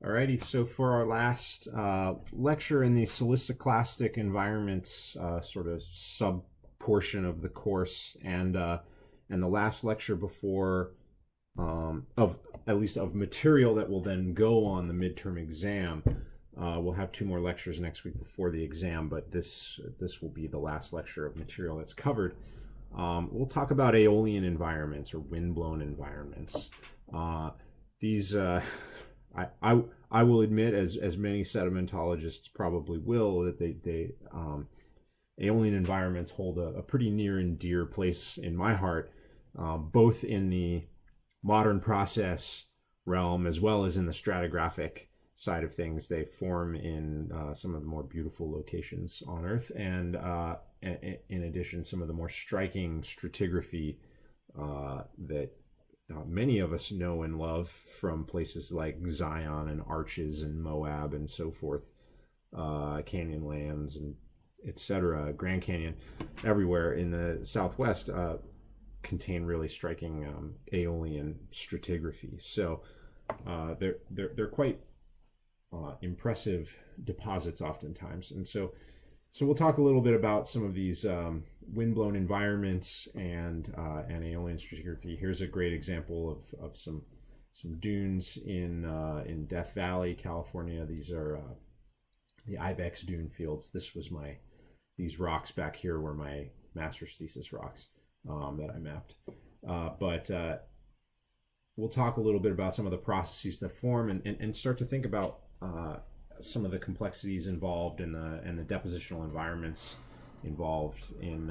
Alrighty, so for our last lecture in the Siliciclastic environments sort of sub portion of the course, and the last lecture before of at least of material that will then go on the midterm exam. We'll have two more lectures next week before the exam, but this will be the last lecture of material that's covered. We'll talk about Aeolian environments or windblown environments. These I will admit, as many sedimentologists probably will, that they Aeolian environments hold a pretty near and dear place in my heart, both in the modern process realm as well as in the stratigraphic side of things. They form in some of the more beautiful locations on Earth, and in addition, some of the more striking stratigraphy that many of us know and love from places like Zion and Arches and Moab and so forth, Canyonlands and etc., Grand Canyon, everywhere in the Southwest contain really striking Aeolian stratigraphy. So they're quite impressive deposits oftentimes, and so we'll talk a little bit about some of these windblown environments and Aeolian stratigraphy. Here's a great example of some dunes in Death Valley, California. These are the Ibex dune fields. These rocks back here were my master's thesis rocks that I mapped. But we'll talk a little bit about some of the processes that form and start to think about some of the complexities involved in the depositional environments involved in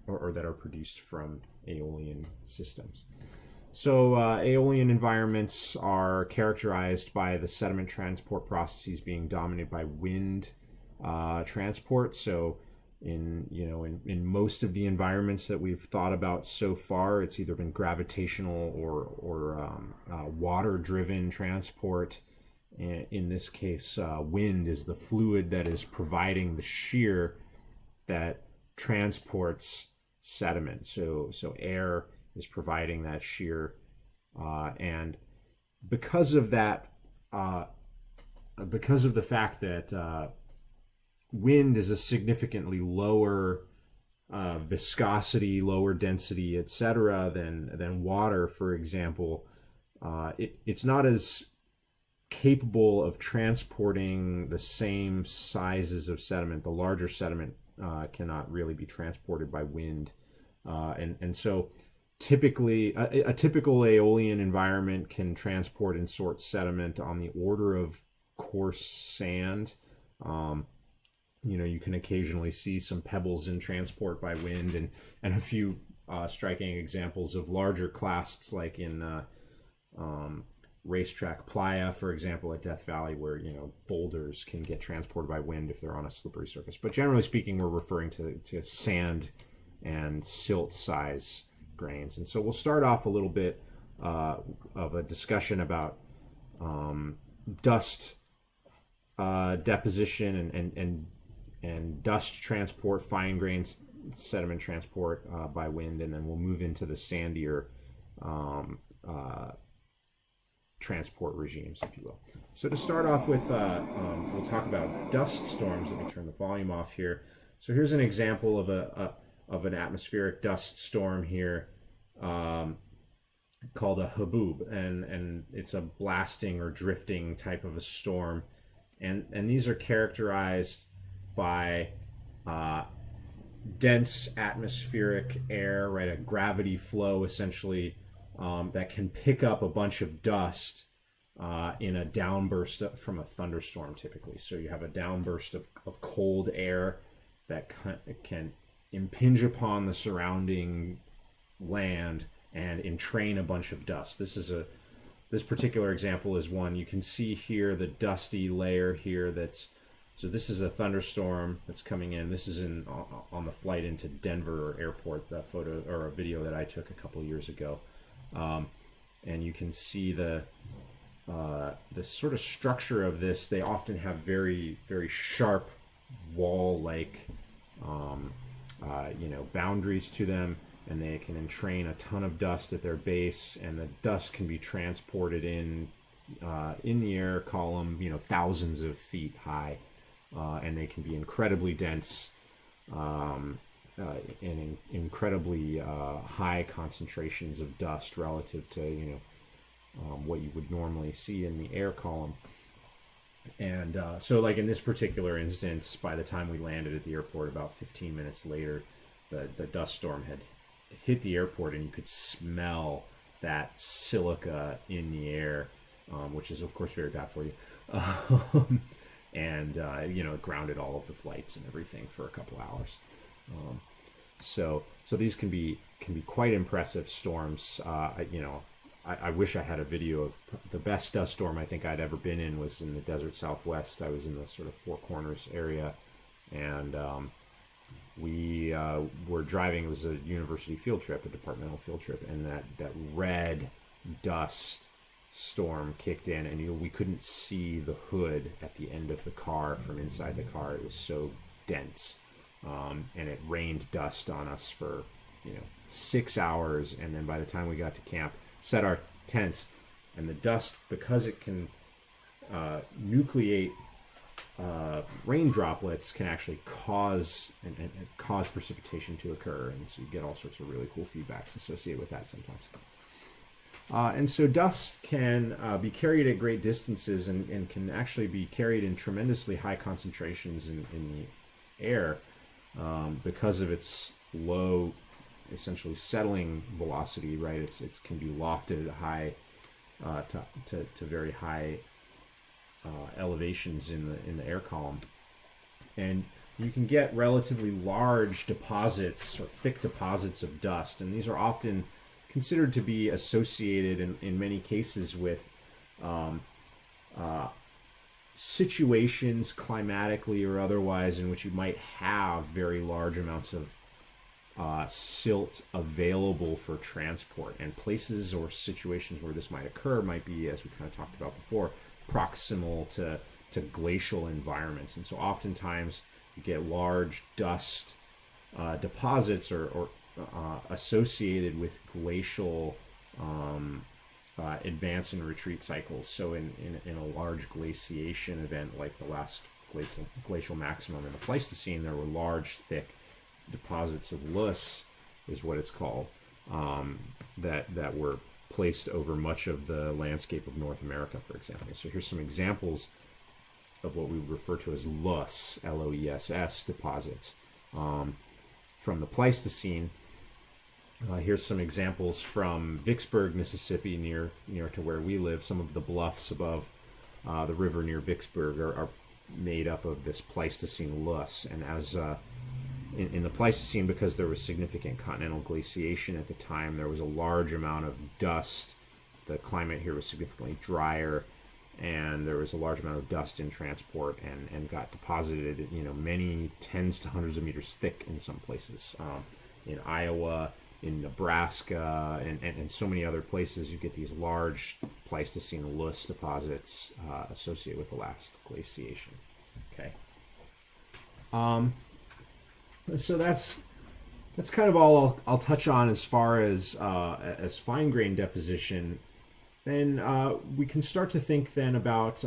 or that are produced from Aeolian systems. So Aeolian environments are characterized by the sediment transport processes being dominated by wind transport. So in most of the environments that we've thought about so far, it's either been gravitational or water-driven transport. In this case, wind is the fluid that is providing the shear that transports sediment. So air is providing that shear, and because of that, because of the fact that wind is a significantly lower viscosity, lower density, etc., than water, for example, it's not as capable of transporting the same sizes of sediment. The larger sediment cannot really be transported by wind, and so typically a typical Aeolian environment can transport and sort sediment on the order of coarse sand. You can occasionally see some pebbles in transport by wind, and a few striking examples of larger clasts, like in racetrack playa, for example, at Death Valley, where boulders can get transported by wind if they're on a slippery surface. But generally speaking, we're referring to sand and silt size grains. And so we'll start off a little bit of a discussion about dust deposition and dust transport, fine grain sediment transport by wind, and then we'll move into the sandier transport regimes, if you will. So to start off with, we'll talk about dust storms. Let me turn the volume off here. So here's an example of an atmospheric dust storm here, called a haboob, and it's a blasting or drifting type of a storm, and these are characterized by dense atmospheric air, right? A gravity flow, essentially, that can pick up a bunch of dust in a downburst from a thunderstorm, typically. So you have a downburst of cold air that can impinge upon the surrounding land and entrain a bunch of dust. This particular example is one you can see here, the dusty layer here. So this is a thunderstorm that's coming in. This is on the flight into Denver airport, that photo or a video that I took a couple years ago. And you can see the sort of structure of this. They often have very, very sharp wall-like boundaries to them, and they can entrain a ton of dust at their base, and the dust can be transported in in the air column, thousands of feet high, and they can be incredibly dense, and incredibly high concentrations of dust relative to what you would normally see in the air column. And so, like in this particular instance, by the time we landed at the airport, about 15 minutes later, the dust storm had hit the airport, and you could smell that silica in the air, which is of course very bad for you. And it grounded all of the flights and everything for a couple hours. So these can be quite impressive storms. I wish I had a video of the best dust storm I think I'd ever been in was in the desert Southwest. I was in the sort of Four Corners area, and we were driving. It was a university field trip, a departmental field trip, and that red dust storm kicked in, and we couldn't see the hood at the end of the car from inside the car. It was so dense, and it rained dust on us for 6 hours, and then by the time we got to camp, set our tents, and the dust, because it can nucleate rain droplets, can actually cause cause precipitation to occur, and so you get all sorts of really cool feedbacks associated with that sometimes. And so dust can be carried at great distances, and can actually be carried in tremendously high concentrations in the air because of its low, essentially settling velocity, right? It can be lofted at high to very high elevations in the air column, and you can get relatively large deposits or thick deposits of dust, and these are often considered to be associated in many cases with situations, climatically or otherwise, in which you might have very large amounts of silt available for transport, and places or situations where this might occur might be, as we kind of talked about before, proximal to glacial environments. And so oftentimes you get large dust deposits or associated with glacial advance and retreat cycles. So in a large glaciation event like the last glacial maximum in the Pleistocene, there were large, thick deposits of loess, is what it's called, that were placed over much of the landscape of North America, for example. So here's some examples of what we would refer to as Loess, Loess deposits from the Pleistocene. Here's some examples from Vicksburg, Mississippi, near to where we live. Some of the bluffs above the river near Vicksburg are made up of this Pleistocene loess. And as in the Pleistocene, because there was significant continental glaciation at the time, there was a large amount of dust. The climate here was significantly drier, and there was a large amount of dust in transport, and got deposited, many tens to hundreds of meters thick in some places. In Iowa, in Nebraska, and so many other places, you get these large Pleistocene loess deposits associated with the last glaciation. Okay. So that's kind of all I'll touch on as far as fine grain deposition. Then we can start to think then about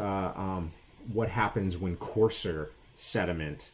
what happens when coarser sediment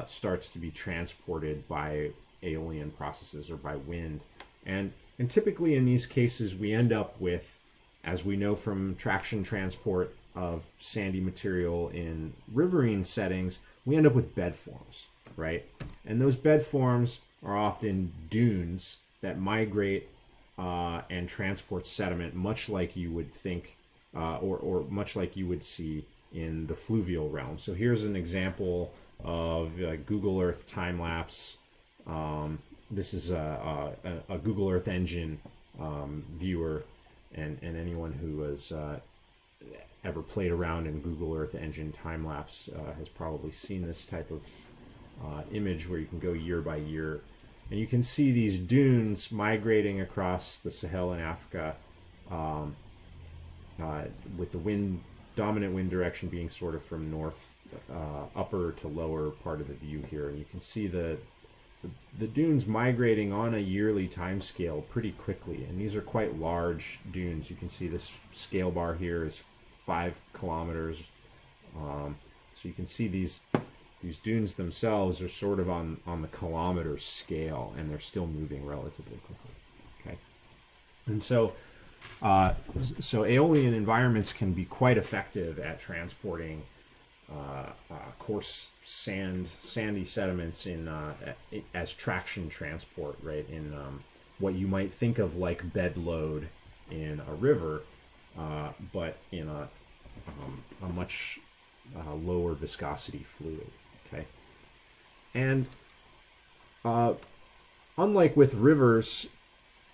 starts to be transported by Aeolian processes or by wind. And typically in these cases we end up with, as we know from traction transport of sandy material in riverine settings, we end up with bed forms, right? And those bed forms are often dunes that migrate and transport sediment, much like you would think or much like you would see in the fluvial realm. So here's an example of Google Earth time lapse. This is a Google Earth Engine viewer, and anyone who has ever played around in Google Earth Engine time lapse has probably seen this type of image where you can go year by year, and you can see these dunes migrating across the Sahel in Africa, with the dominant wind direction being sort of from north upper to lower part of the view here. And you can see the the dunes migrating on a yearly time scale pretty quickly, and these are quite large dunes. You can see this scale bar here is 5 kilometers. So you can see these dunes themselves are sort of on the kilometer scale, and they're still moving relatively quickly. Okay, and so Aeolian environments can be quite effective at transporting coarse sandy sediments as traction transport, right? In what you might think of like bed load in a river, but in a much lower viscosity fluid. Okay, and unlike with rivers,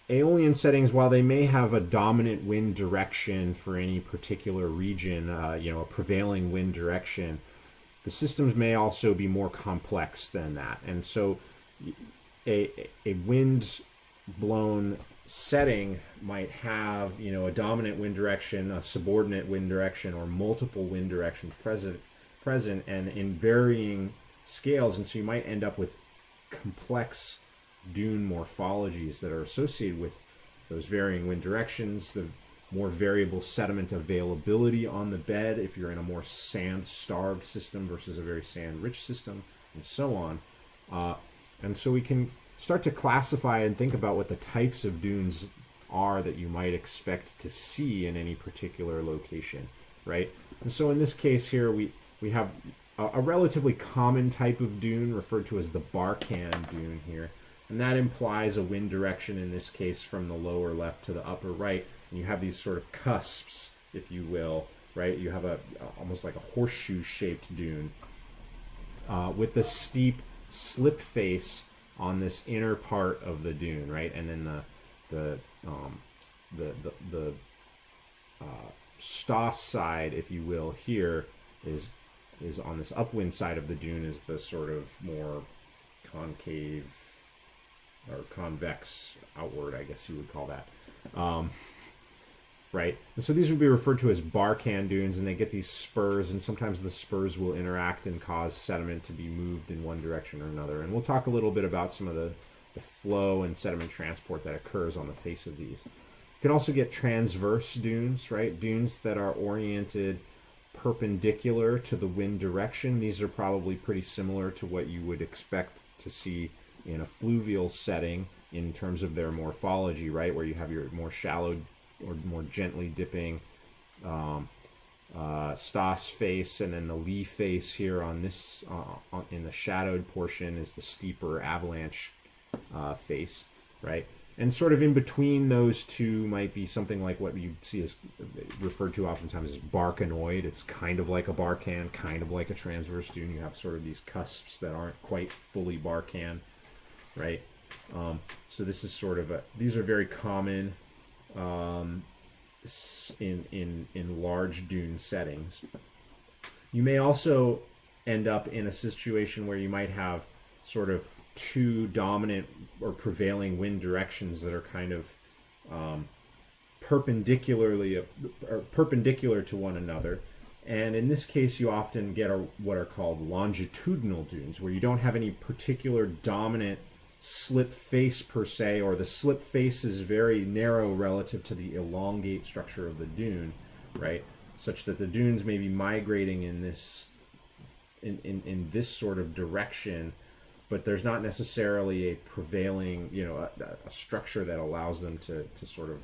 Aeolian settings, while they may have a dominant wind direction for any particular region, a prevailing wind direction, the systems may also be more complex than that. And so a wind-blown setting might have, a dominant wind direction, a subordinate wind direction, or multiple wind directions present and in varying scales. And so you might end up with complex dune morphologies that are associated with those varying wind directions, the more variable sediment availability on the bed if you're in a more sand-starved system versus a very sand-rich system, and so on. And so we can start to classify and think about what the types of dunes are that you might expect to see in any particular location, right? And so in this case here, we have a relatively common type of dune referred to as the Barkhan dune here. And that implies a wind direction, in this case, from the lower left to the upper right. And you have these sort of cusps, if you will, right? You have almost like a horseshoe-shaped dune with the steep slip face on this inner part of the dune, right? And then the Stoss side, if you will, here is on this upwind side of the dune is the sort of more concave or convex outward, I guess you would call that, right? And so these would be referred to as Barkhan dunes, and they get these spurs, and sometimes the spurs will interact and cause sediment to be moved in one direction or another. And we'll talk a little bit about some of the flow and sediment transport that occurs on the face of these. You can also get transverse dunes, right? Dunes that are oriented perpendicular to the wind direction. These are probably pretty similar to what you would expect to see in a fluvial setting in terms of their morphology, right? Where you have your more shallow or more gently dipping Stoss face, and then the Lee face here on this, in the shadowed portion is the steeper avalanche face, right? And sort of in between those two might be something like what you'd see as referred to oftentimes as barkanoid. It's kind of like a Barkhan, kind of like a transverse dune. You have sort of these cusps that aren't quite fully Barkhan, right? So this is sort of these are very common in large dune settings. You may also end up in a situation where you might have sort of two dominant or prevailing wind directions that are kind of perpendicular to one another. And in this case, you often get what are called longitudinal dunes, where you don't have any particular dominant slip face per se, or the slip face is very narrow relative to the elongate structure of the dune, right? Such that the dunes may be migrating in this sort of direction, but there's not necessarily a prevailing, a structure that allows them to sort of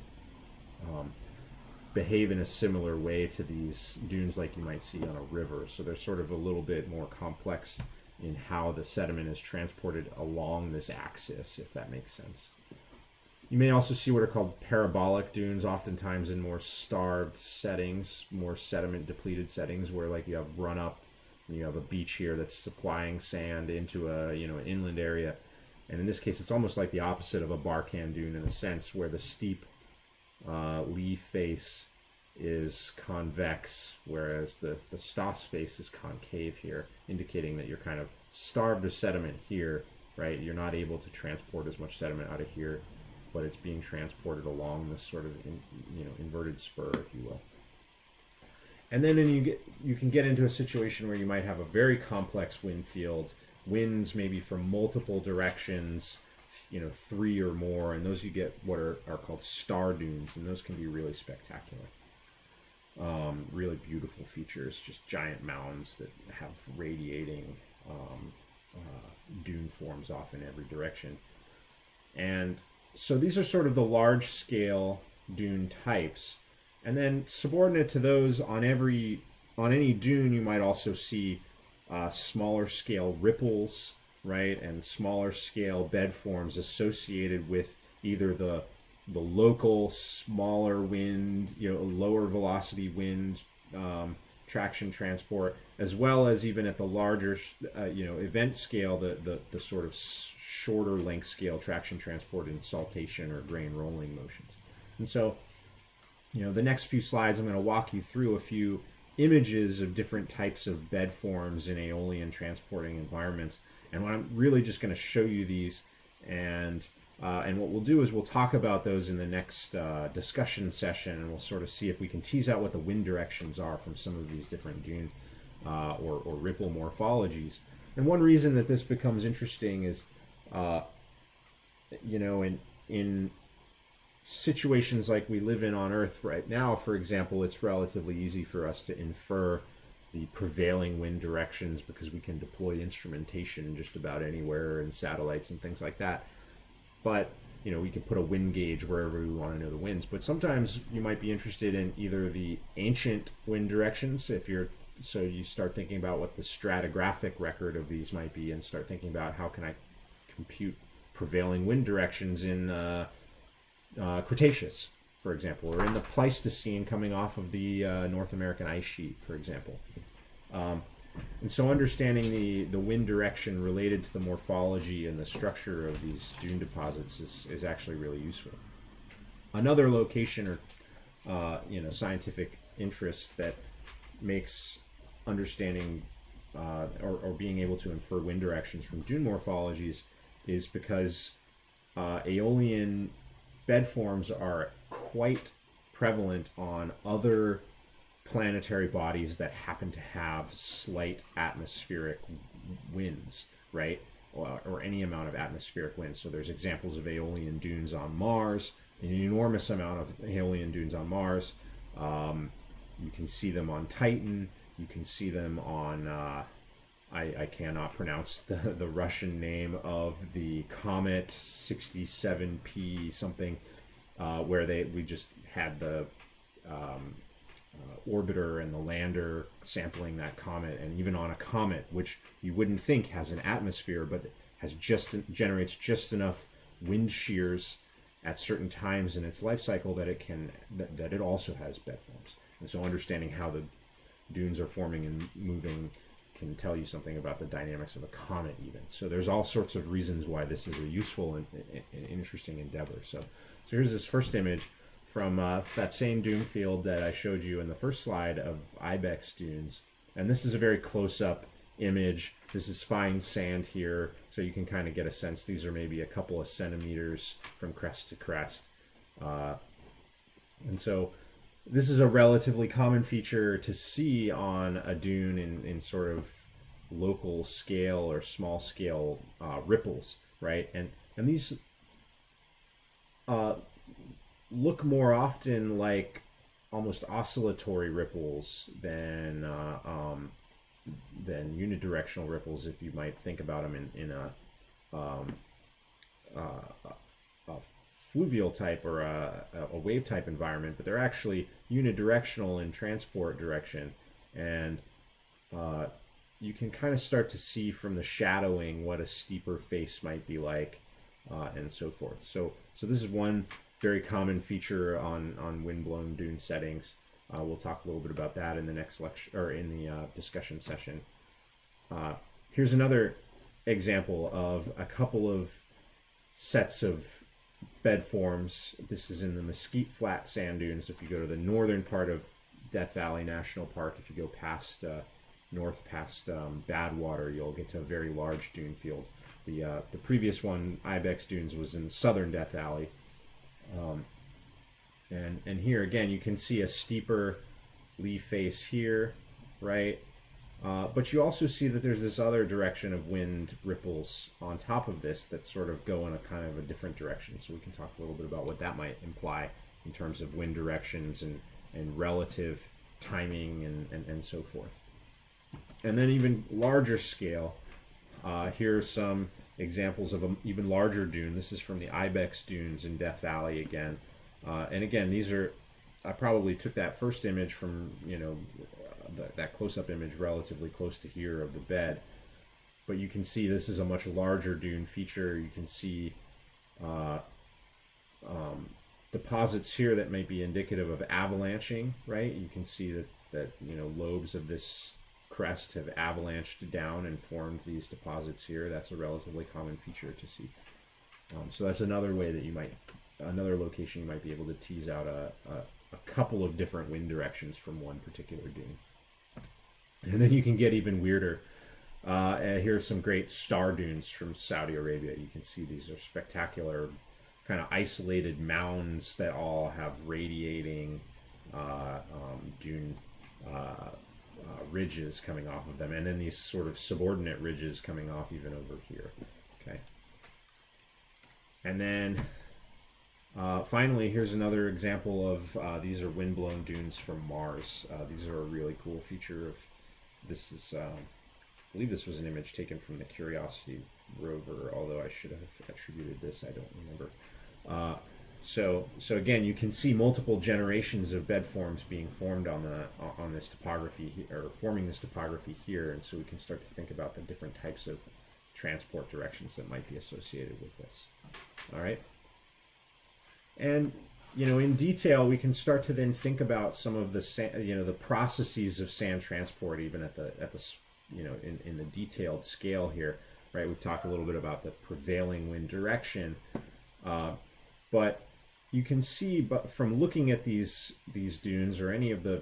behave in a similar way to these dunes like you might see on a river. So they're sort of a little bit more complex in how the sediment is transported along this axis, if that makes sense. You may also see what are called parabolic dunes, oftentimes in more starved settings, more sediment depleted settings, where like you have run up, and you have a beach here that's supplying sand into an inland area. And in this case, it's almost like the opposite of a Barkhan dune in a sense, where the steep Lee face is convex, whereas the Stoss face is concave here, indicating that you're kind of starved of sediment here, right? You're not able to transport as much sediment out of here, but it's being transported along this sort of inverted spur, if you will. And then you can get into a situation where you might have a very complex wind field winds maybe from multiple directions, 3 or more, and those you get what are called star dunes, and those can be really spectacular. Really beautiful features, just giant mounds that have radiating dune forms off in every direction. And so these are sort of the large scale dune types. And then subordinate to those, on any dune you might also see smaller scale ripples, right, and smaller scale bed forms associated with either the local smaller wind, lower velocity wind, traction transport, as well as even at the larger event scale, the sort of shorter length scale traction transport in saltation or grain rolling motions. And so the next few slides I'm going to walk you through a few images of different types of bed forms in Aeolian transporting environments, and what I'm really just going to show you these, and what we'll do is we'll talk about those in the next discussion session, and we'll sort of see if we can tease out what the wind directions are from some of these different dune or ripple morphologies. And one reason that this becomes interesting is, in situations like we live in on Earth right now, for example, it's relatively easy for us to infer the prevailing wind directions because we can deploy instrumentation just about anywhere and satellites and things like that. But we can put a wind gauge wherever we want to know the winds. But sometimes you might be interested in either the ancient wind directions, so you start thinking about what the stratigraphic record of these might be, and start thinking about how can I compute prevailing wind directions in Cretaceous, for example, or in the Pleistocene coming off of the North American ice sheet, for example. And so understanding the wind direction related to the morphology and the structure of these dune deposits is actually really useful. Another location or scientific interest that makes understanding or being able to infer wind directions from dune morphologies is because Aeolian bed forms are quite prevalent on other planetary bodies that happen to have slight atmospheric winds, right? Or any amount of atmospheric winds. So there's examples of Aeolian dunes on Mars, an enormous amount of Aeolian dunes on Mars. You can see them on Titan. You can see them on, I cannot pronounce the Russian name of the comet 67P something, where we just had the orbiter and the lander sampling that comet, and even on a comet, which you wouldn't think has an atmosphere, but generates just enough wind shears at certain times in its life cycle that it also has bed forms. And so understanding how the dunes are forming and moving can tell you something about the dynamics of a comet even. So there's all sorts of reasons why this is a useful and interesting endeavor. So here's this first image from that same dune field that I showed you in the first slide of ibex dunes. And this is a very close-up image. This is fine sand here, so you can kind of get a sense. These are maybe a couple of centimeters from crest to crest. And so this is a relatively common feature to see on a dune in sort of local scale or small scale ripples, right? And these look more often like almost oscillatory ripples than unidirectional ripples, if you might think about them in a fluvial type or a wave type environment, but they're actually unidirectional in transport direction, and you can kind of start to see from the shadowing what a steeper face might be like, and so forth. So this is one very common feature on windblown dune settings. We'll talk a little bit about that in the next lecture, or in the discussion session. Here's another example of a couple of sets of bed forms. This is in the Mesquite Flat sand dunes. If you go to the northern part of Death Valley National Park, if you go past north past Badwater, you'll get to a very large dune field. The previous one, Ibex Dunes, was in southern Death Valley. And here again you can see a steeper lee face here, right? But you also see that there's this other direction of wind ripples on top of this that sort of go in a kind of a different direction. So we can talk a little bit about what that might imply in terms of wind directions and relative timing and so forth. And then even larger scale, here are some examples of an even larger dune. This is from the Ibex dunes in Death Valley again. And again, these are, I probably took that first image from, that close-up image relatively close to here of the bed. But you can see this is a much larger dune feature. You can see deposits here that might be indicative of avalanching, right? You can see that lobes of this crest have avalanched down and formed these deposits here. That's a relatively common feature to see. So that's another way that another location you might be able to tease out a couple of different wind directions from one particular dune. And then you can get even weirder. Here's some great star dunes from Saudi Arabia. You can see these are spectacular kind of isolated mounds that all have radiating dune ridges coming off of them, and then these sort of subordinate ridges coming off even over here. Okay. And then finally, here's another example of these are windblown dunes from Mars. These are a really cool feature of this. Is I believe this was an image taken from the Curiosity rover, although I should have attributed this. I don't remember. So again, you can see multiple generations of bed forms being formed on this topography or forming this topography here, and so we can start to think about the different types of transport directions that might be associated with this. All right, and in detail, we can start to then think about some of the the processes of sand transport, even at the in the detailed scale here. Right, we've talked a little bit about the prevailing wind direction, but you can see, but from looking at these dunes or any of the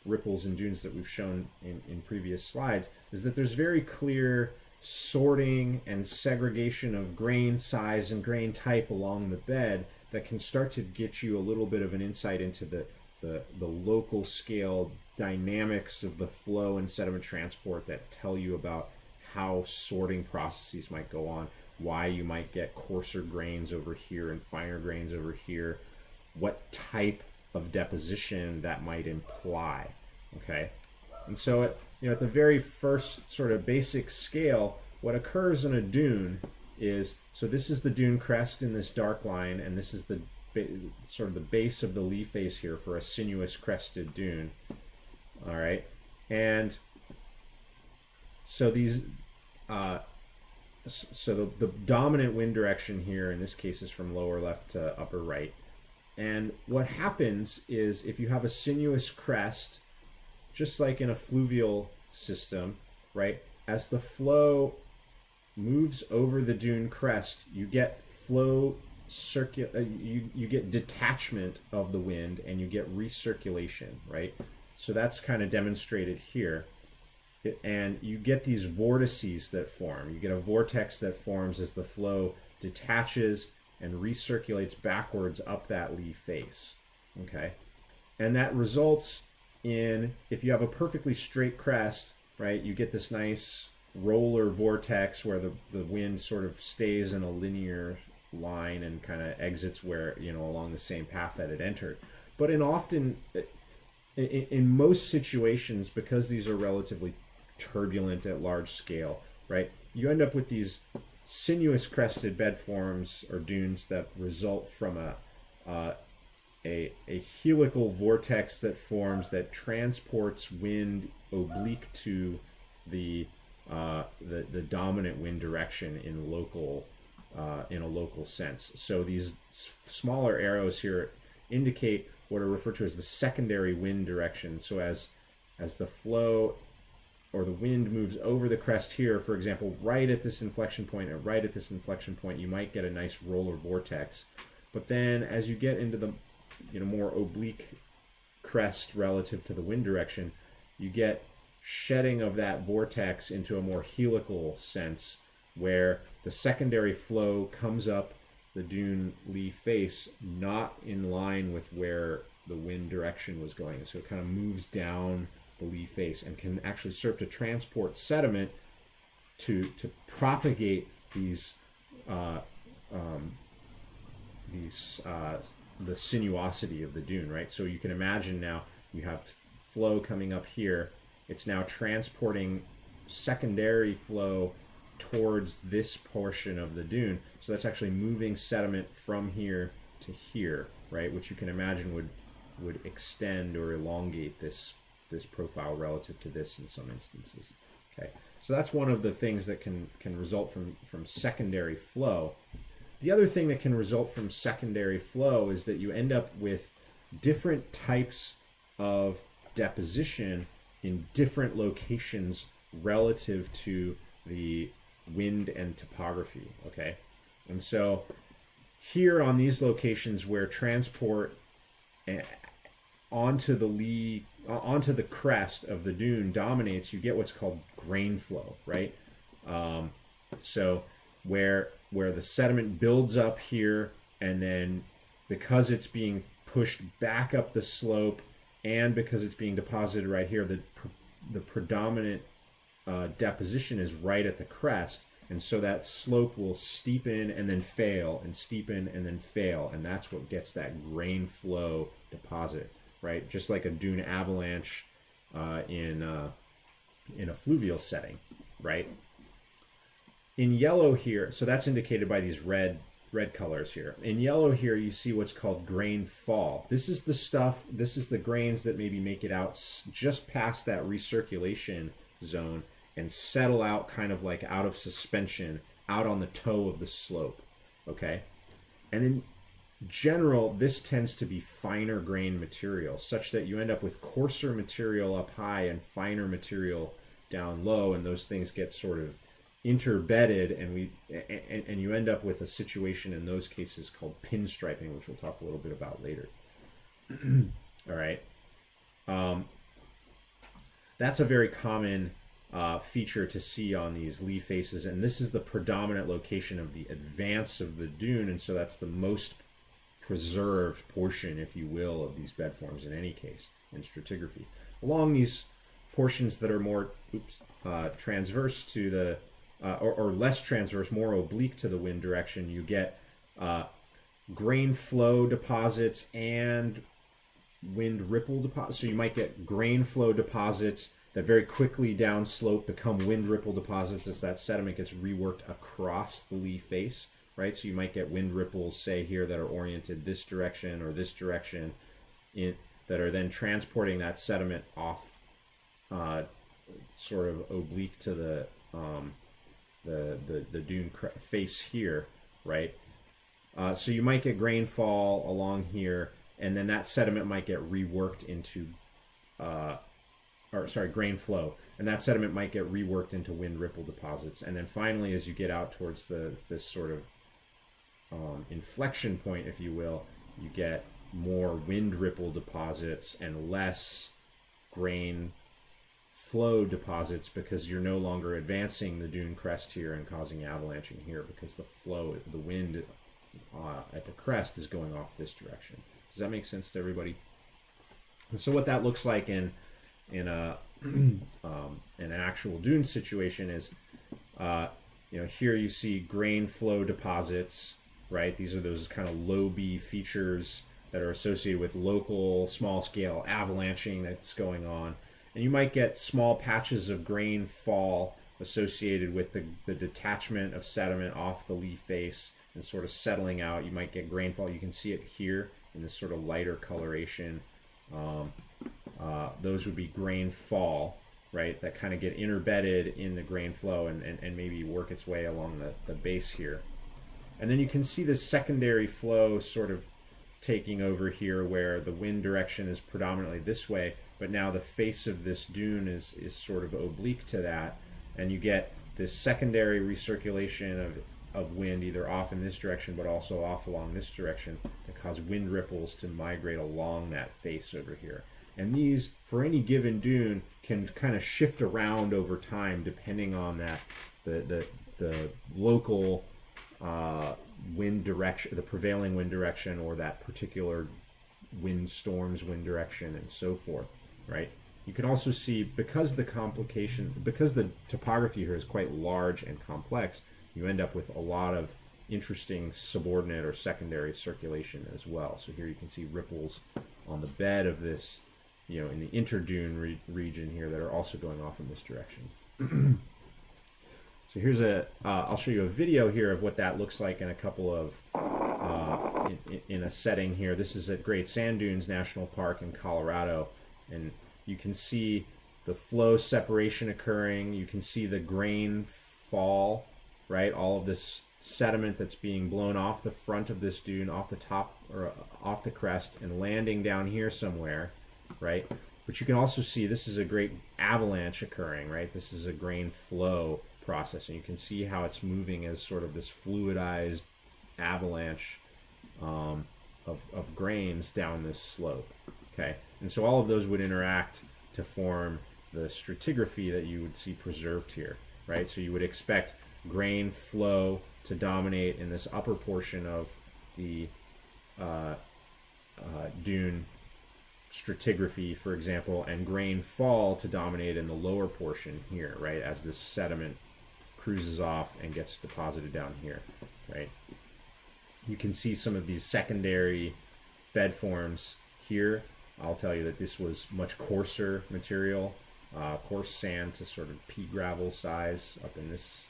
ripples and dunes that we've shown in previous slides, is that there's very clear sorting and segregation of grain size and grain type along the bed that can start to get you a little bit of an insight into the local scale dynamics of the flow and sediment transport that tell you about how sorting processes might go on, why you might get coarser grains over here and finer grains over here, what type of deposition that might imply. Okay, and so at the very first sort of basic scale, what occurs in a dune is, so this is the dune crest in this dark line, and this is the sort of the base of the lee face here for a sinuous crested dune. All right, and so these so the dominant wind direction here in this case is from lower left to upper right. And what happens is, if you have a sinuous crest, just like in a fluvial system, right, as the flow moves over the dune crest, you get flow you get detachment of the wind and you get recirculation, right? So that's kind of demonstrated here. And you get these vortices that form. You get a vortex that forms as the flow detaches and recirculates backwards up that lee face. Okay, and that results in, if you have a perfectly straight crest, right, you get this nice roller vortex where the wind sort of stays in a linear line and kind of exits where, along the same path that it entered. But in most situations, because these are relatively turbulent at large scale, right, you end up with these sinuous crested bed forms or dunes that result from a helical vortex that forms, that transports wind oblique to the dominant wind direction in a local sense. So these smaller arrows here indicate what are referred to as the secondary wind direction. So as the flow or the wind moves over the crest here, for example, right at this inflection point, you might get a nice roller vortex. But then as you get into the more oblique crest relative to the wind direction, you get shedding of that vortex into a more helical sense, where the secondary flow comes up the dune lee face not in line with where the wind direction was going. So it kind of moves down the lee face, and can actually serve to transport sediment to propagate these the sinuosity of the dune, right? So you can imagine now you have flow coming up here. It's now transporting secondary flow towards this portion of the dune. So that's actually moving sediment from here to here, right? Which you can imagine would extend or elongate this profile relative to this in some instances. Okay, so that's one of the things that can result from secondary flow. The other thing that can result from secondary flow is that you end up with different types of deposition in different locations relative to the wind and topography, okay? And so here on these locations where transport onto the crest of the dune dominates, you get what's called grain flow, right? So where the sediment builds up here, and then because it's being pushed back up the slope and because it's being deposited right here, the predominant deposition is right at the crest, and so that slope will steepen and then fail, and steepen and then fail, and that's what gets that grain flow deposit, right? Just like a dune avalanche in a fluvial setting, right? In yellow here, so that's indicated by these red colors here. In yellow here, you see what's called grain fall. This is the grains that maybe make it out just past that recirculation zone and settle out kind of like out of suspension, out on the toe of the slope, okay? And in general, this tends to be finer grain material, such that you end up with coarser material up high and finer material down low, and those things get sort of interbedded, and you end up with a situation in those cases called pinstriping, which we'll talk a little bit about later. All right. That's a very common feature to see on these lee faces, and this is the predominant location of the advance of the dune, and so that's the most preserved portion, if you will, of these bed forms in any case in stratigraphy. Along these portions that are more transverse to the or less transverse, more oblique to the wind direction, you get grain flow deposits and wind ripple deposits. So you might get grain flow deposits that very quickly downslope become wind ripple deposits as that sediment gets reworked across the lee face, right? So you might get wind ripples, say here, that are oriented this direction or this direction, that are then transporting that sediment off sort of oblique to the dune face here, right? So you might get grain fall along here, and then that sediment might get reworked into, grain flow, and that sediment might get reworked into wind ripple deposits. And then finally, as you get out towards this sort of inflection point, if you will, you get more wind ripple deposits and less grain flow deposits, because you're no longer advancing the dune crest here and causing avalanching here, because the wind at the crest is going off this direction. Does that make sense to everybody? And so what that looks like in an actual dune situation is, here you see grain flow deposits, right? These are those kind of low-B features that are associated with local small-scale avalanching that's going on. And you might get small patches of grain fall associated with the detachment of sediment off the lee face and sort of settling out. You might get grain fall. You can see it here in this sort of lighter coloration. Those would be grain fall, right? That kind of get interbedded in the grain flow and maybe work its way along the base here. And then you can see the secondary flow sort of taking over here, where the wind direction is predominantly this way, but now the face of this dune is sort of oblique to that, and you get this secondary recirculation of wind either off in this direction but also off along this direction that cause wind ripples to migrate along that face over here. And these, for any given dune, can kind of shift around over time depending on that the local wind direction, the prevailing wind direction, or that particular wind storm's wind direction, and so forth, right? you can also see, because the topography here is quite large and complex, you end up with a lot of interesting subordinate or secondary circulation as well. So here you can see ripples on the bed of this, in the interdune region here that are also going off in this direction. So here's I'll show you a video here of what that looks like in a couple of, in a setting here. This is at Great Sand Dunes National Park in Colorado, and you can see the flow separation occurring. You can see the grain fall, right? All of this sediment that's being blown off the front of this dune, off the top or off the crest, and landing down here somewhere, right? But you can also see this is a great avalanche occurring, right? This is a grain flow process, and you can see how it's moving as sort of this fluidized avalanche of grains down this slope. Okay, and so all of those would interact to form the stratigraphy that you would see preserved here, right? So you would expect grain flow to dominate in this upper portion of the dune stratigraphy, for example, and grain fall to dominate in the lower portion here, right, as this sediment cruises off and gets deposited down here, right? You can see some of these secondary bed forms here. I'll tell you that this was much coarser material, coarse sand to sort of pea gravel size up in this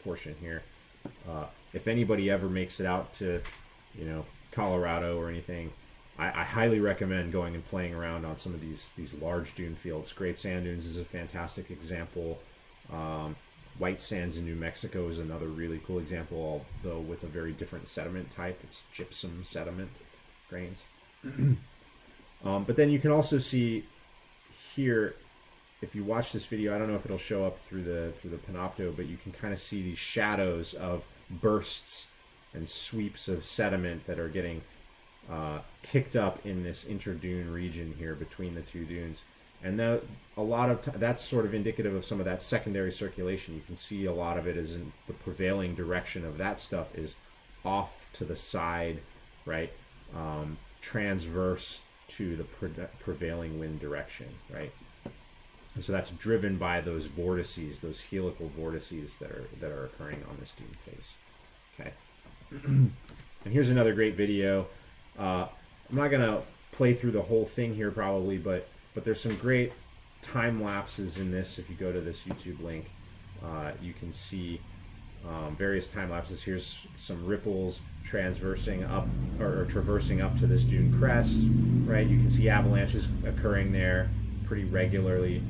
portion here. If anybody ever makes it out to, Colorado or anything, I highly recommend going and playing around on some of these large dune fields. Great Sand Dunes is a fantastic example. White Sands in New Mexico is another really cool example, although with a very different sediment type. It's gypsum sediment grains. But then you can also see here, if you watch this video, I don't know if it'll show up through the Panopto, but you can kind of see these shadows of bursts and sweeps of sediment that are getting kicked up in this interdune region here between the two dunes. And a lot of that's sort of indicative of some of that secondary circulation. You can see a lot of it is in the prevailing direction of that stuff is off to the side, right? Transverse to the prevailing wind direction, right? And so that's driven by those vortices, those helical vortices that are occurring on this dune face. Okay. And here's another great video. I'm not gonna play through the whole thing here probably, but there's some great time lapses in this. If you go to this YouTube link, you can see various time lapses. Here's some ripples transversing up or traversing up to this dune crest, right? You can see avalanches occurring there pretty regularly.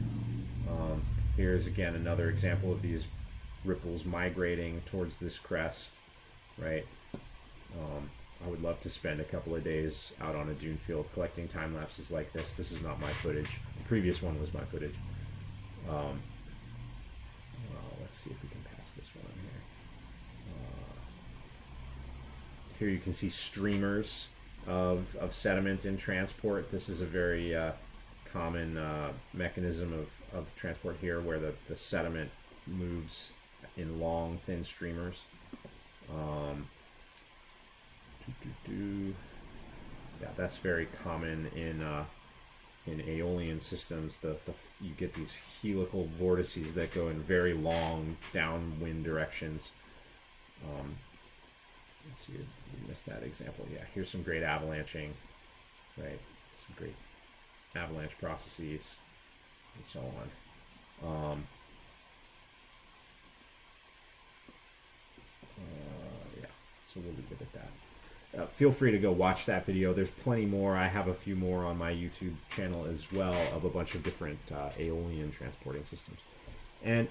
Here's again another example of these ripples migrating towards this crest, right? I would love to spend a couple of days out on a dune field collecting time lapses like this. This is not my footage. The previous one was my footage. Let's see if we can pass this one here. Here you can see streamers of sediment in transport. This is a very common mechanism of transport here, where the sediment moves in long, thin streamers. Yeah, that's very common in Aeolian systems. You get these helical vortices that go in very long downwind directions. Let's see, we missed that example. Yeah, here's some great avalanching, right? Some great avalanche processes and so on. Yeah, so we'll leave it at that. Feel free to go watch that video. There's plenty more. I have a few more on my YouTube channel as well of a bunch of different Aeolian transporting systems. And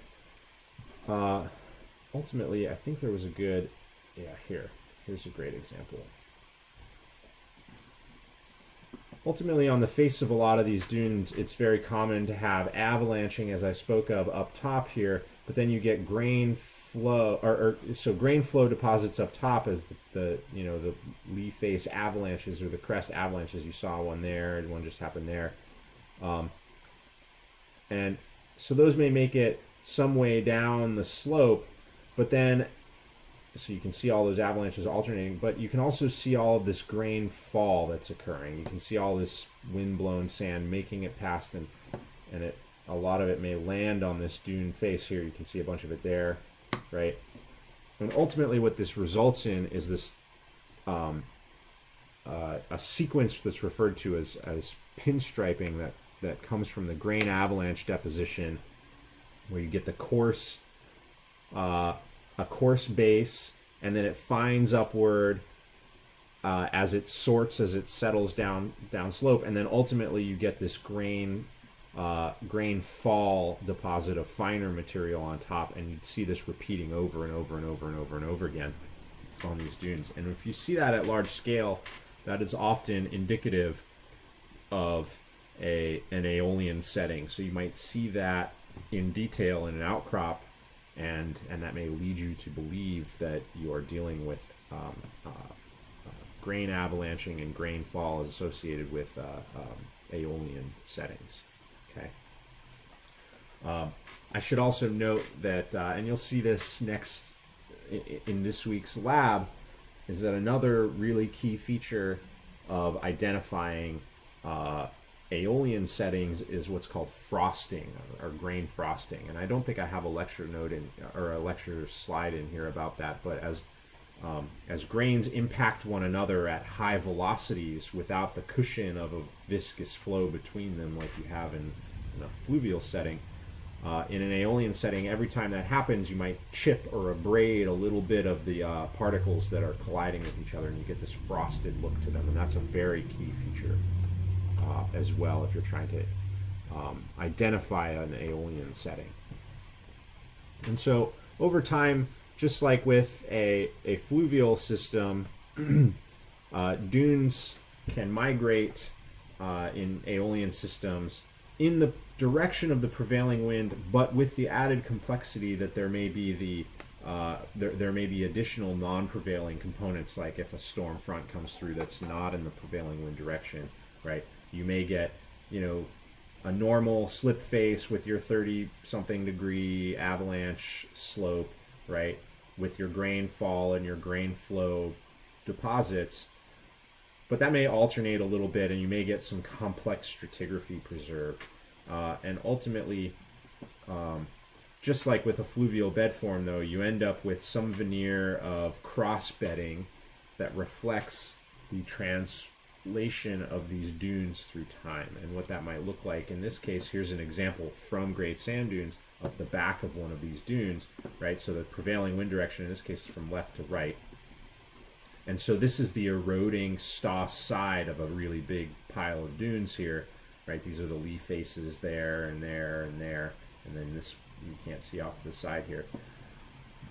ultimately, I think there was a good, here's a great example. Ultimately, on the face of a lot of these dunes, it's very common to have avalanching, as I spoke of, up top here, but then you get grain flow, so grain flow deposits up top as the lee face avalanches or the crest avalanches. You saw one there, and one just happened there, and so those may make it some way down the slope, but then so you can see all those avalanches alternating, but you can also see all of this grain fall that's occurring. You can see all this wind-blown sand making it past, and a lot of it may land on this dune face here. You can see a bunch of it there, right? And ultimately what this results in is this a sequence that's referred to as pinstriping that comes from the grain avalanche deposition, where you get the coarse a coarse base, and then it finds upward as it sorts, as it settles down slope, and then ultimately you get this grain fall deposit of finer material on top, and you see this repeating over and over and over and over and over again on these dunes. And if you see that at large scale, that is often indicative of an Aeolian setting. So you might see that in detail in an outcrop, and that may lead you to believe that you are dealing with grain avalanching and grain fall is associated with Aeolian settings. Okay. I should also note that, and you'll see this next in this week's lab, is that another really key feature of identifying Aeolian settings is what's called frosting, or grain frosting. And I don't think I have a lecture note or a lecture slide in here about that, but as grains impact one another at high velocities without the cushion of a viscous flow between them like you have in a fluvial setting, in an Aeolian setting, every time that happens, you might chip or abrade a little bit of the particles that are colliding with each other, and you get this frosted look to them. And that's a very key feature as well if you're trying to identify an Aeolian setting. And so over time, just like with a fluvial system, dunes can migrate in Aeolian systems in the direction of the prevailing wind, but with the added complexity that there may be there may be additional non-prevailing components, like if a storm front comes through that's not in the prevailing wind direction, right? You may get, a normal slip face with your 30-something degree avalanche slope, right, with your grain fall and your grain flow deposits, but that may alternate a little bit, and you may get some complex stratigraphy preserved. And ultimately, just like with a fluvial bed form, though, you end up with some veneer of cross bedding that reflects the translation of these dunes through time. And what that might look like, in this case, here's an example from Great Sand Dunes of the back of one of these dunes, right? So the prevailing wind direction in this case is from left to right. And so this is the eroding Stoss side of a really big pile of dunes here, right? These are the lee faces there and there and there, and then this you can't see off to the side here.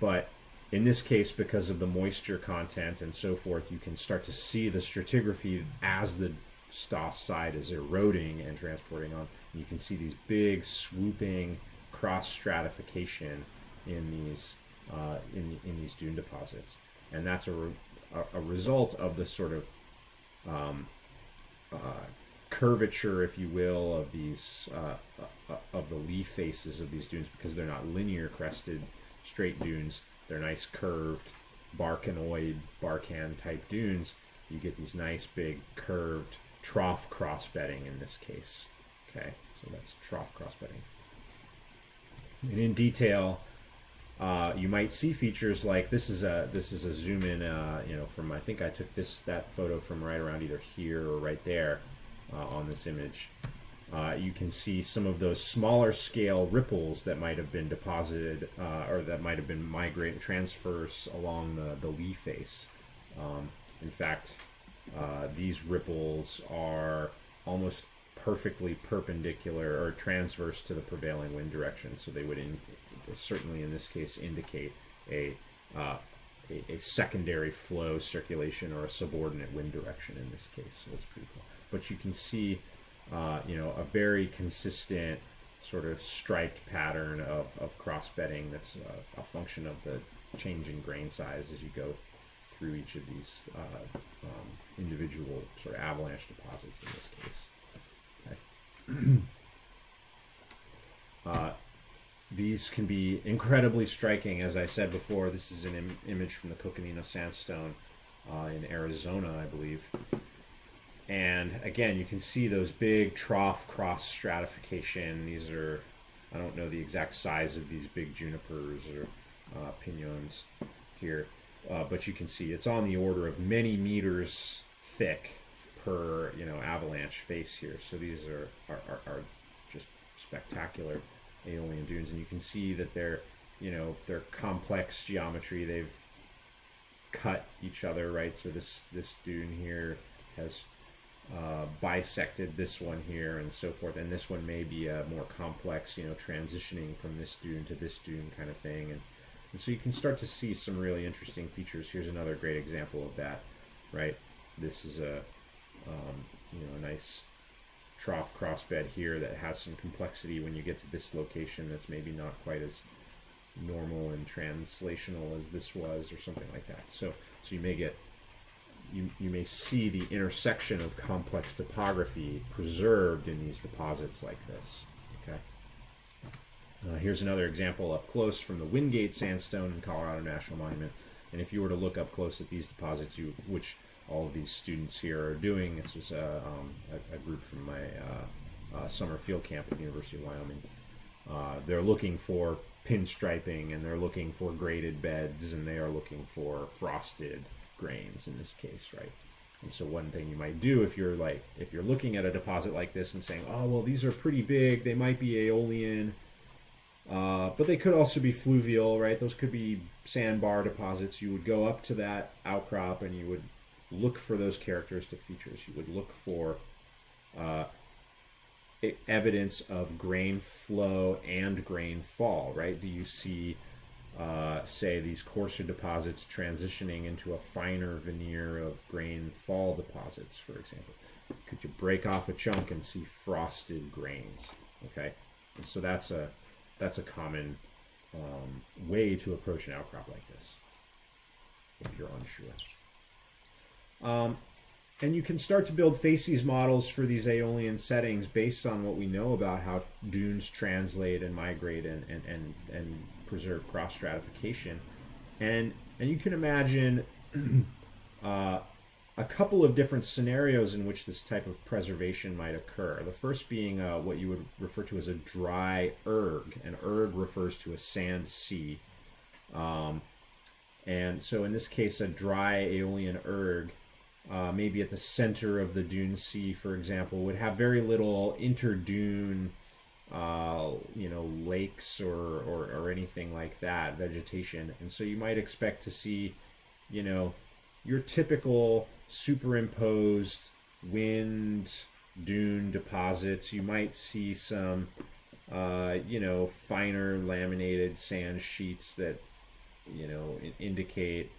But in this case, because of the moisture content and so forth, you can start to see the stratigraphy as the Stoss side is eroding and transporting on. And you can see these big swooping cross stratification in these dune deposits, and that's a result of the sort of curvature, if you will, of these of the leaf faces of these dunes, because they're not linear crested straight dunes. They're nice curved barcanoid, barcan type dunes. You get these nice big curved trough cross bedding in this case. Okay, so that's trough cross bedding. And in detail, you might see features like this is a zoom in, from, I think I took that photo from right around either here or right there on this image. You can see some of those smaller scale ripples that might have been deposited or that might have been migrated transverse along the lee face. In fact, these ripples are almost perfectly perpendicular or transverse to the prevailing wind direction, so they would certainly in this case indicate a secondary flow circulation or a subordinate wind direction in this case. So that's pretty cool. But you can see a very consistent sort of striped pattern of cross bedding that's a function of the change in grain size as you go through each of these individual sort of avalanche deposits in this case. Okay. these can be incredibly striking. As I said before, this is an image from the Coconino Sandstone in Arizona, I believe. And again, you can see those big trough cross stratification. These are, I don't know the exact size of these big junipers or piñons here, but you can see it's on the order of many meters thick per, avalanche face here. So these are just spectacular Aeolian dunes, and you can see that they're complex geometry. They've cut each other, right? So this dune here has bisected this one here and so forth, and this one may be a more complex, transitioning from this dune to this dune kind of thing, and so you can start to see some really interesting features. Here's another great example of that, right? This is a nice trough crossbed here that has some complexity when you get to this location that's maybe not quite as normal and translational as this was, or something like that. So you may get you may see the intersection of complex topography preserved in these deposits like this. Okay. Here's another example up close from the Wingate Sandstone in Colorado National Monument. And if you were to look up close at these deposits, which all of these students here are doing, this was a group from my summer field camp at the University of Wyoming. They're looking for pinstriping, and they're looking for graded beds, and they are looking for frosted grains in this case, right? And so one thing you might do if you're looking at a deposit like this and saying, oh, well, these are pretty big, they might be Aeolian, but they could also be fluvial, right? Those could be sandbar deposits. You would go up to that outcrop and you would look for those characteristic features. You would look for evidence of grain flow and grain fall, right? Do you see, say, these coarser deposits transitioning into a finer veneer of grain fall deposits, for example? Could you break off a chunk and see frosted grains? Okay, and so that's a common way to approach an outcrop like this if you're unsure. And you can start to build facies models for these Aeolian settings based on what we know about how dunes translate and migrate and preserve cross stratification. And you can imagine a couple of different scenarios in which this type of preservation might occur. The first being what you would refer to as a dry erg. An erg refers to a sand sea. And so in this case, a dry Aeolian erg, maybe at the center of the dune sea, for example, would have very little interdune, lakes or anything like that, vegetation. And so you might expect to see, your typical superimposed wind dune deposits. You might see some, finer laminated sand sheets that, indicate,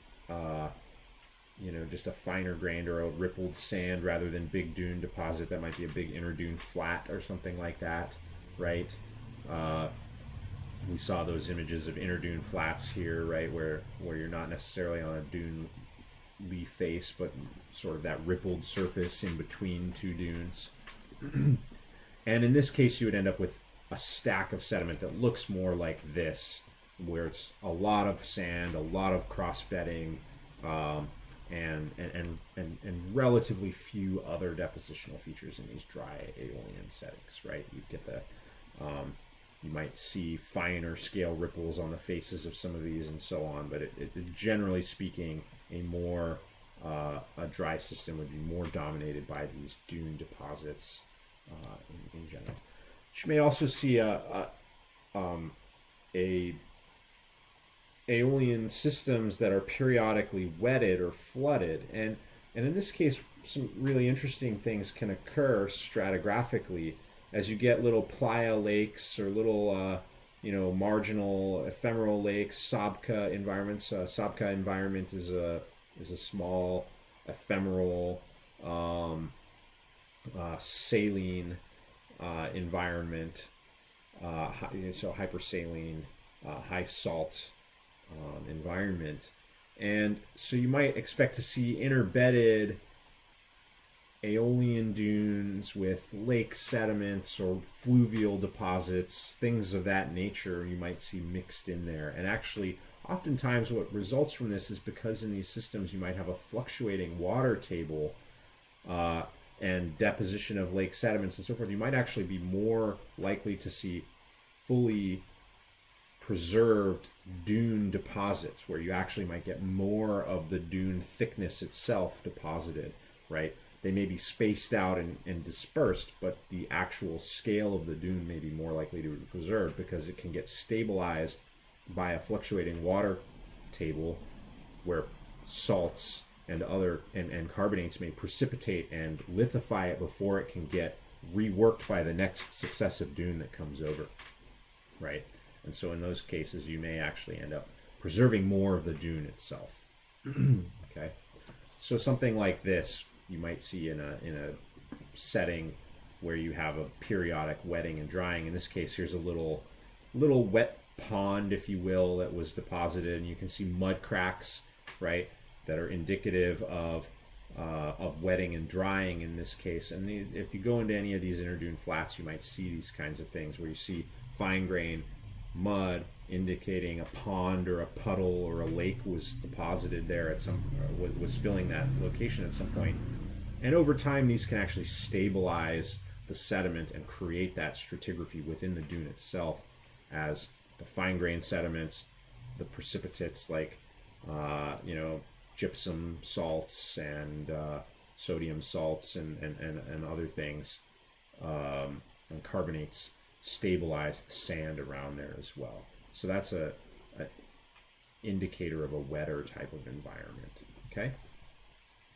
just a finer grained or a rippled sand rather than big dune deposit. That might be a big interdune flat or something like that, right? We saw those images of interdune flats here, right, where you're not necessarily on a dune leaf face, but sort of that rippled surface in between two dunes. And in this case, you would end up with a stack of sediment that looks more like this, where it's a lot of sand, a lot of cross bedding, and relatively few other depositional features in these dry Aeolian settings, right? You get the you might see finer scale ripples on the faces of some of these and so on, but it generally speaking, a dry system would be more dominated by these dune deposits in general. You may also see a Aeolian systems that are periodically wetted or flooded, and in this case, some really interesting things can occur stratigraphically as you get little playa lakes or little marginal ephemeral lakes, Sabkha environments. Sabkha environment is a small ephemeral saline environment, so hypersaline, high salt environment. And so you might expect to see interbedded Aeolian dunes with lake sediments or fluvial deposits, things of that nature you might see mixed in there. And actually, oftentimes what results from this is because in these systems you might have a fluctuating water table and deposition of lake sediments and so forth. You might actually be more likely to see fully preserved dune deposits where you actually might get more of the dune thickness itself deposited, right? They may be spaced out and dispersed, but the actual scale of the dune may be more likely to be preserved because it can get stabilized by a fluctuating water table where salts and other and carbonates may precipitate and lithify it before it can get reworked by the next successive dune that comes over, right? And so in those cases, you may actually end up preserving more of the dune itself. Okay, so something like this you might see in a setting where you have a periodic wetting and drying. In this case, here's a little wet pond, if you will, that was deposited, and you can see mud cracks, right, that are indicative of wetting and drying in this case. And if you go into any of these interdune flats, you might see these kinds of things where you see fine grain mud indicating a pond or a puddle or a lake was deposited there at some was filling that location at some point. And over time, these can actually stabilize the sediment and create that stratigraphy within the dune itself, as the fine grain sediments, the precipitates like gypsum salts and sodium salts and other things, and carbonates stabilize the sand around there as well. So that's a indicator of a wetter type of environment. Okay,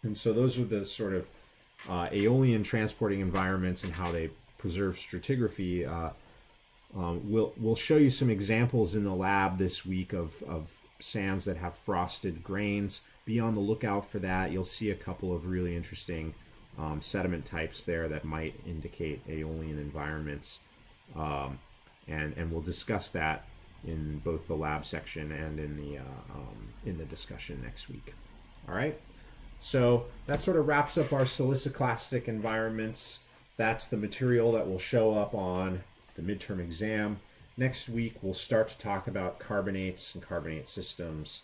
and so those are the sort of Aeolian transporting environments and how they preserve stratigraphy. We'll show you some examples in the lab this week of sands that have frosted grains. Be on the lookout for that. You'll see a couple of really interesting sediment types there that might indicate Aeolian environments. And we'll discuss that in both the lab section and in the discussion next week. All right. So that sort of wraps up our siliciclastic environments. That's the material that will show up on the midterm exam. Next week we'll start to talk about carbonates and carbonate systems,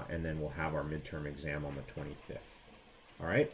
and then we'll have our midterm exam on the 25th. All right.